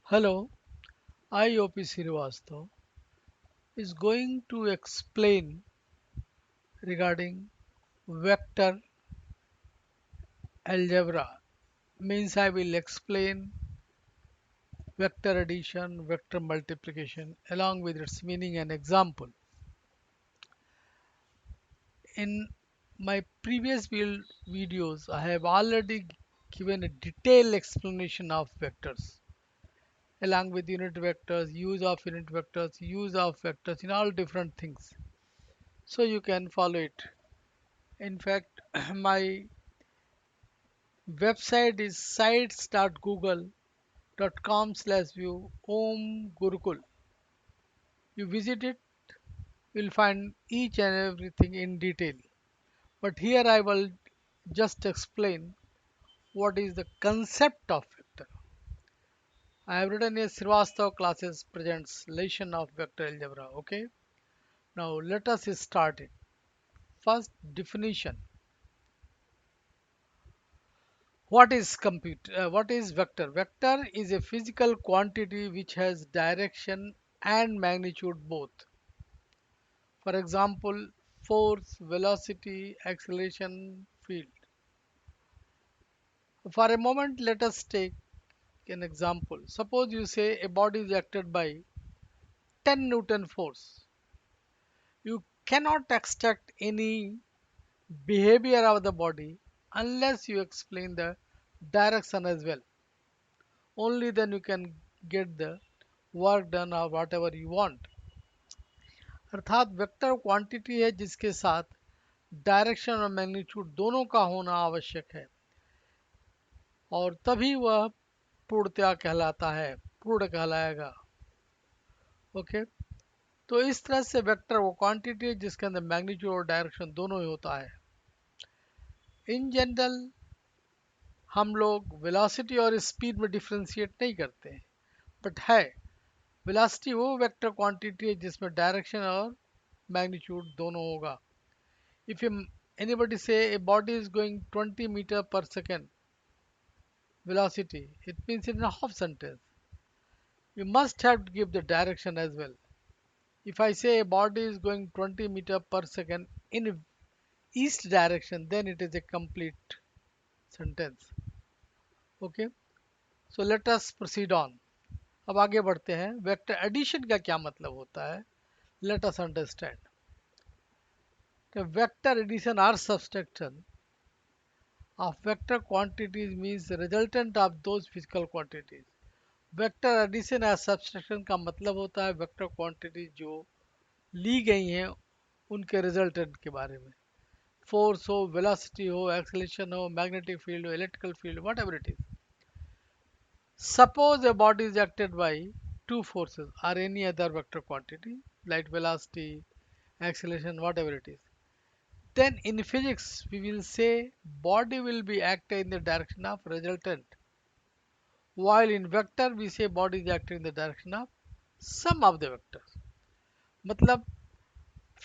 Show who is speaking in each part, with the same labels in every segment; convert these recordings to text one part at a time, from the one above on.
Speaker 1: Hello, I OP Srivastava is going to explain regarding vector algebra. Means I will explain vector addition, vector multiplication along with its meaning and example. In my previous videos, I have already given a detailed explanation of vectors along with unit vectors, use of vectors in all different things. So you can follow it. In fact, my website is sites.google.com/view Om Gurukul. You visit it, you'll find each and everything in detail. But here I will just explain what is the concept of vector. I have written a Srivastava classes presents lesson of vector algebra. Okay. Now let us start it. First definition. What is vector? Vector is a physical quantity which has direction and magnitude both. For example, force, velocity, acceleration, field. For a moment, let us take an example. Suppose you say a body is acted by 10 Newton force. You cannot extract any behavior of the body unless you explain the direction as well. Only then you can get the work done or whatever you want. अर्थात vector quantity है जिसके साथ direction और magnitude दोनों का होना आवश्यक है और तभी वह पूर्णतया कहलाता है, पूर्ण कहलाएगा। ओके, तो इस तरह से वेक्टर वो क्वांटिटी है जिसके अंदर मैग्नीट्यूड और डायरेक्शन दोनों ही होता है। इन जनरल हम लोग वेलोसिटी और स्पीड में डिफ्रेंशिएट नहीं करते हैं, बट है वेलोसिटी वो वेक्टर क्वांटिटी है जिसमें डायरेक्शन और मैग्नीट्यूड दोनों होगा। If anybody say a body is going 20 meter per second velocity, it means in a half sentence you must have to give the direction as well. If I say a body is going 20 meter per second in east direction, then it is a complete sentence. Okay, so let us proceed on. अब आगे बढ़ते हैं। Vector addition का क्या मतलब होता है, let us understand. The vector addition or subtraction of vector quantities means the resultant of those physical quantities. Vector addition या सब्सट्रैक्शन का मतलब होता है वेक्टर क्वांटिटी जो ली गई हैं उनके रिजल्टेंट के बारे में। फोर्स हो, वेलोसिटी हो, एक्सेलेरेशन हो, मैग्नेटिक फील्ड हो, electrical field, what ever it is. Suppose a body is acted by two forces or any other vector quantity like velocity, acceleration, whatever it is, then in physics we will say body will be acted in the direction of resultant, while in vector we say body is acting in the direction of sum of the vectors. मतलब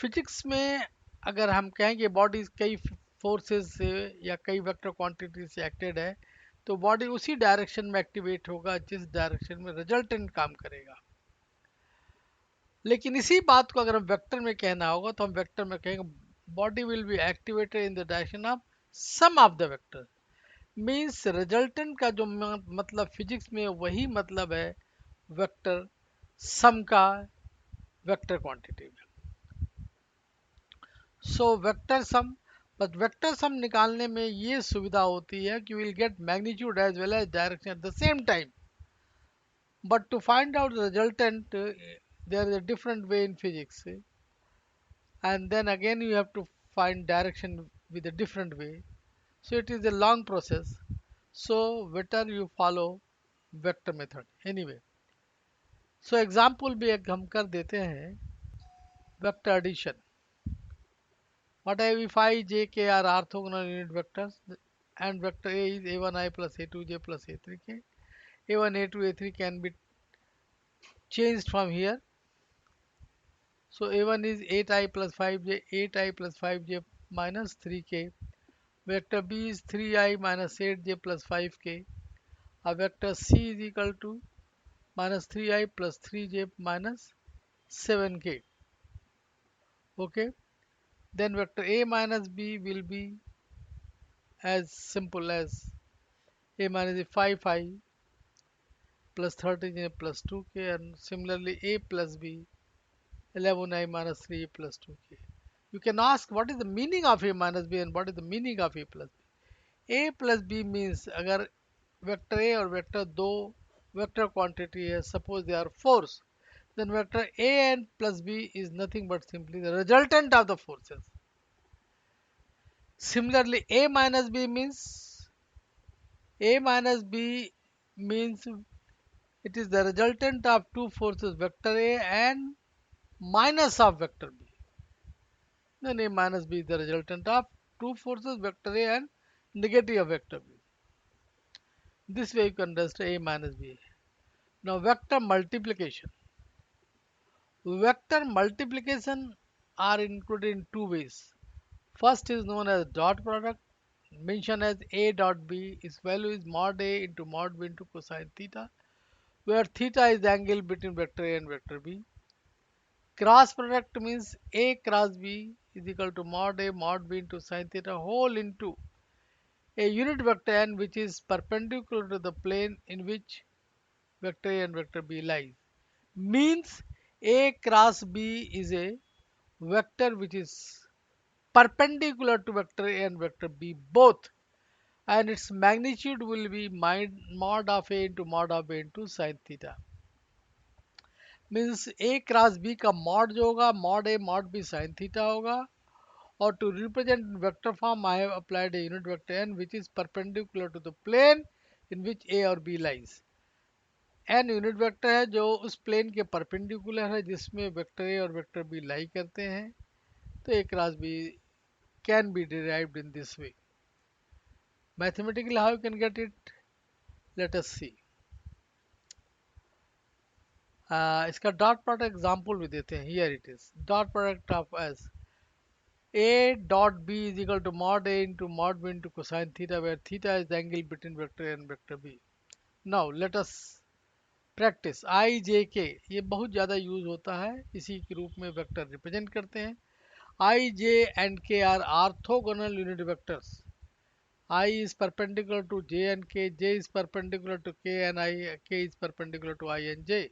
Speaker 1: physics में अगर हम कहें कि body कई forces से या कई वेक्टर क्वांटिटी से एक्टेड है तो बॉडी उसी डायरेक्शन में एक्टिवेट होगा जिस डायरेक्शन में रिजल्टेंट काम करेगा। लेकिन इसी बात को अगर हम वेक्टर में कहना होगा तो हम वेक्टर में कहेंगे body will be activated in the direction of sum of the vector. Means resultant का जो मतलब फिजिक्स में वही मतलब है वेक्टर सम का वेक्टर क्वांटिटी में। So vector sum, but vector sum निकालने में ये सुविधा होती है कि will get magnitude as well as direction at the same time, but to find out the resultant there is a different way in physics, and then again you have to find direction with a different way, so it is a long process. So better you follow vector method anyway. So example भी एक हम कर देते हैं। vector addition, what have if I j k are orthogonal unit vectors and vector a is a1I plus a2j plus a3k, a1 a2 a3 can be changed from here. So a1 is 8I plus 5j, 8I plus 5j minus 3k. Vector b is 3I minus 8j plus 5k. A vector c is equal to minus 3i plus 3j minus 7k. Okay, then vector a minus b will be as simple as a minus 5i plus 13j plus 2k, and similarly a plus b 11i minus 3 plus 2k. You can ask what is the meaning of a minus b and what is the meaning of a plus b. A plus b means अगर vector a or vector दो vector quantity है, suppose they are force, then vector a and plus b is nothing but simply the resultant of the forces. Similarly, a minus b means it is the resultant of two forces, vector a and minus of vector b. Then a minus b is the resultant of two forces, vector a and negative of vector b. This way you can understand a minus b. Now vector multiplication. Vector multiplication are included in two ways. First is known as dot product, mentioned as a dot b. Its value is mod a into mod b into cosine theta, where theta is the angle between vector a and vector b. Cross product means a cross b is equal to mod a mod b into sine theta whole into a unit vector n, which is perpendicular to the plane in which vector a and vector b lies. Means a cross b is a vector which is perpendicular to vector a and vector b both, and its magnitude will be mod of a into mod of b into sine theta. Means a cross b का mod जो होगा mod a mod b sin theta होगा. Or to represent in vector form, I have applied a unit vector n which is perpendicular to the plane in which a और b lies. n unit vector है जो उस plane के perpendicular है जिसमें vector A और vector B लाई करते हैं. तो a cross b can be derived in this way. Mathematically, how you can get it? Let us see. इसका डॉट प्रोडक्ट एग्जांपल भी देते हैं. Here it is. Dot product of as a dot b is equal to mod a into mod b into cosine theta, where theta is the angle between vector a and vector b. Now let us practice. I j k ये बहुत ज़्यादा use होता है, इसी के रूप में vector represent करते हैं. I j and k are orthogonal unit vectors. I is perpendicular to j and k, j is perpendicular to k, and I k is perpendicular to I and j.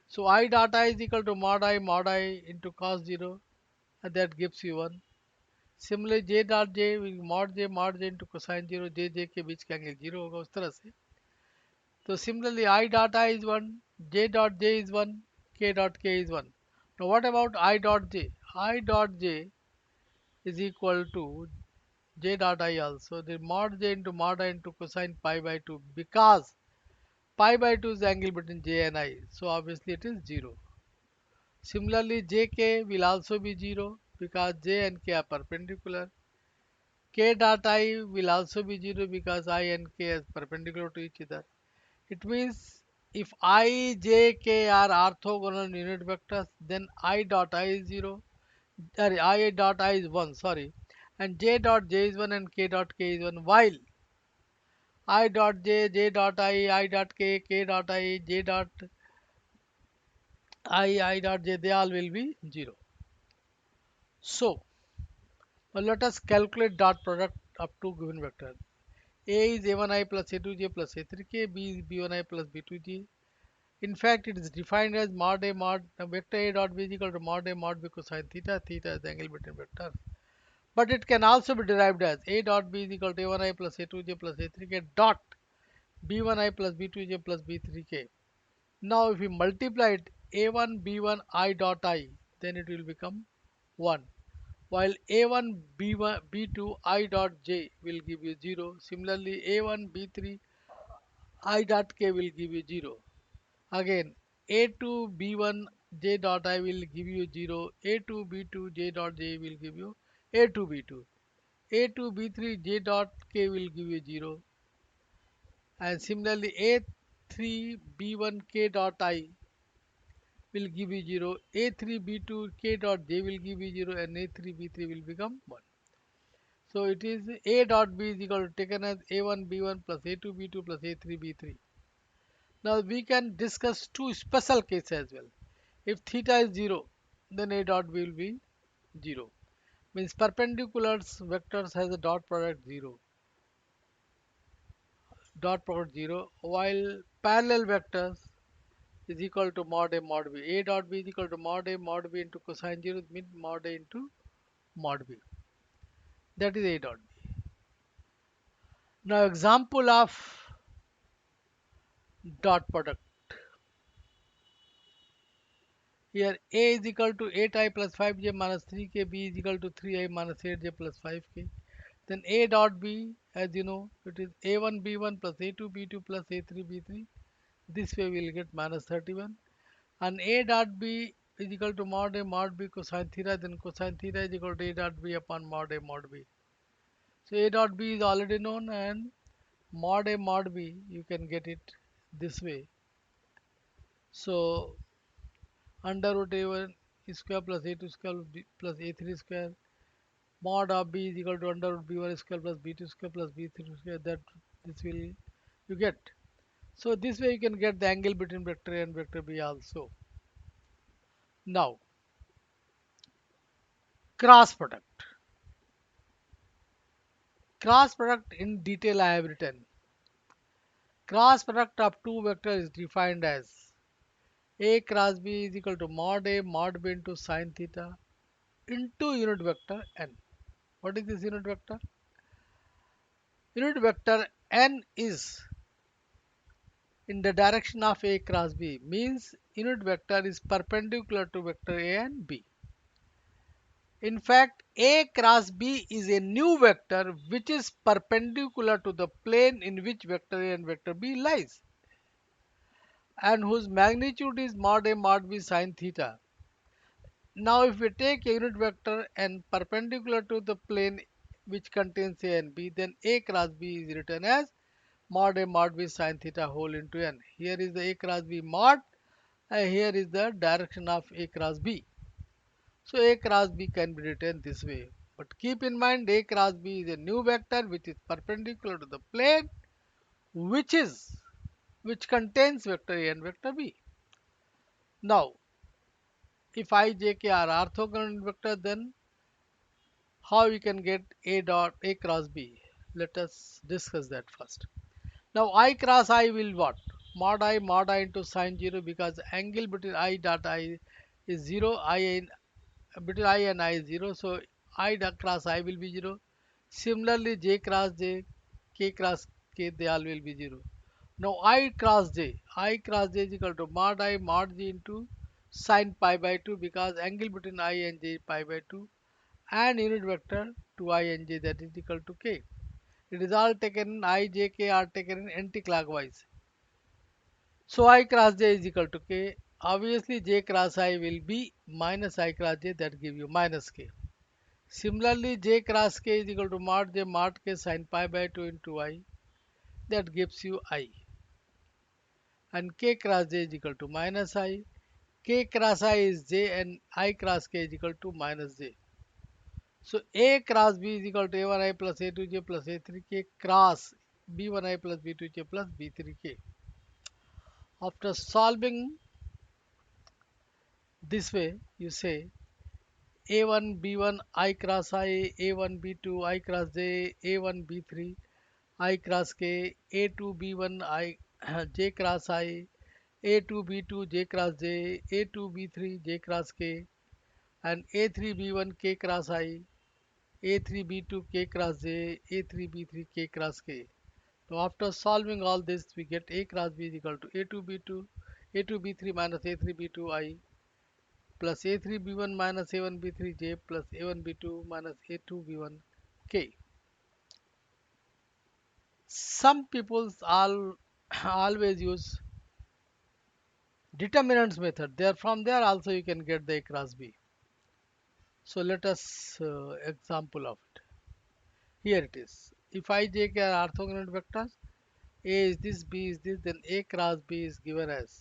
Speaker 1: So I dot I is equal to mod I into cos 0, and that gives you 1. Similarly j dot j will mod j into cosine 0, j के बीच का angle 0 होगा, उस तरह से. तो similarly I dot I is 1, j dot j is 1, k dot k is 1. Now what about I dot j? I dot j is equal to j dot I also. The mod j into mod I into cosine pi by 2, because pi by 2 is the angle between j and I. So obviously it is 0. Similarly jk will also be 0 because j and k are perpendicular. K dot I will also be 0 because I and k are perpendicular to each other. It means if I, j, k are orthogonal unit vectors, then I dot I is 0, sorry, I dot I is 1, sorry, and j dot j is 1 and k dot k is 1, while I dot j, j dot I dot k dot I, j dot I dot j, they all will be 0. So, now let us calculate dot product of two given vectors. A is a1i plus a2j plus a3k, b is b1i plus b2j. In fact, it is defined as mod a mod vector a dot b is equal to mod a mod b cosine theta. Theta is the angle between vectors. But it can also be derived as a dot b is equal to a1i plus a2j plus a3k dot b1i plus b2j plus b3k. Now, if we multiply it a1 b1 I dot I, then it will become 1. While a1 b1 b2 I dot j will give you 0. Similarly, a1 b3 I dot k will give you 0. Again, a2 b1 j dot I will give you 0. a2 b2 j dot j will give you a2 b2. a2 b3 j dot k will give you 0. And similarly, a3 b1 k dot I will give you 0. a3 b2 k dot j will give you 0, and a3 b3 will become 1. So it is a dot b is equal to taken as a1 b1 plus a2 b2 plus a3 b3. Now we can discuss two special cases as well. If theta is 0, then A dot B will be 0. Means perpendiculars vectors has a dot product 0. Dot product 0, while parallel vectors is equal to mod A mod B. A dot B is equal to mod A mod B into cosine 0 means mod A into mod B. That is A dot B. Now example of dot product. Here A is equal to 8i plus 5j minus 3k, B is equal to 3i minus 8j plus 5k. Then A dot B, as you know, it is A1 B1 plus A2 B2 plus A3 B3. This way we will get minus 31. And A dot B is equal to mod A mod B cosine theta. Then cosine theta is equal to A dot B upon mod A mod B. So A dot B is already known, and mod A mod B you can get it this way. So under root A1 square plus A2 square plus A3 square mod of B is equal to under root B1 square plus B2 square plus B3 square. That this will you get. So this way you can get the angle between vector A and vector B also. Now cross product. Cross product in detail I have written. Cross product of two vectors is defined as A cross B is equal to mod A mod B into sine theta into unit vector n. What is this unit vector? Unit vector n is in the direction of A cross B, means unit vector is perpendicular to vector A and B. In fact, A cross B is a new vector which is perpendicular to the plane in which vector A and vector B lies, and whose magnitude is mod A mod B sine theta. Now if we take a unit vector n perpendicular to the plane which contains A and B, then A cross B is written as mod A mod B sine theta whole into n. Here is the A cross B mod, and here is the direction of A cross B. So A cross B can be written this way. But keep in mind, A cross B is a new vector which is perpendicular to the plane which contains vector A and vector B. Now if I j k are orthogonal vector, then how we can get A dot A cross B? Let us discuss that first. Now I cross I will what? Mod I into sine 0, because angle between I dot I is 0, between I and I is 0, so I dot cross I will be 0. Similarly j cross j, k cross k, they all will be 0. Now I cross j is equal to mod I mod j into sine pi by 2, because angle between I and j is pi by 2, and unit vector to I and j, that is equal to k. It is all taken, I, j, k are taken in anti-clockwise. So I cross j is equal to k. Obviously j cross I will be minus I cross j, that give you minus k. Similarly j cross k is equal to mod j mod k sine pi by 2 into I, that gives you I. And k cross j is equal to minus I. K cross I is j and I cross k is equal to minus j. So A cross B is equal to A1I plus A2J plus A3K cross B1I plus B2J plus B3K. After solving this way, you say A1 B1 I cross I, A1 B2 I cross J, A1 B3 I cross K, A2 B1 I J cross I, A2 B2 J cross J, A2 B3 J cross K, and A3 B1 K cross I, A3 B2 K cross J, A3 B3 K cross K. So after solving all this, we get A cross B is equal to A2 B2, A2 B3 minus A3 B2 I plus A3 B1 minus A1 B3 J plus A1 B2 minus A2 B1 K. Some people always use determinants method. There from there also you can get the A cross B. So let us example of it. Here it is. If I j k are orthogonal vectors, A is this, B is this, then A cross B is given as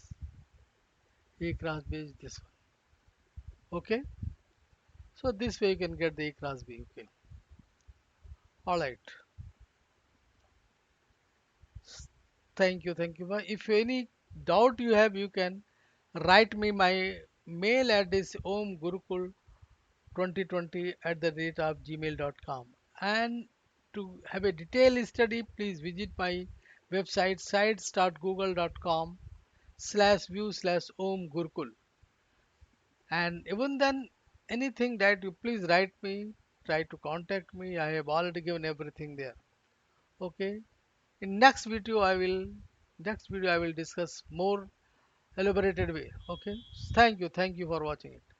Speaker 1: A cross B is this one. Okay. So this way you can get the A cross B. Okay. Alright. Thank you. Thank you. If any doubt you have, you can write me. My mail address omgurukul 2020 at the rate of gmail.com. And to have a detailed study, please visit my website sites.google.com /view om gurukul. And even then, anything that you please write me, try to contact me. I have already given everything there. Okay. In next video I will discuss more elaborated way. Okay. Thank you for watching it.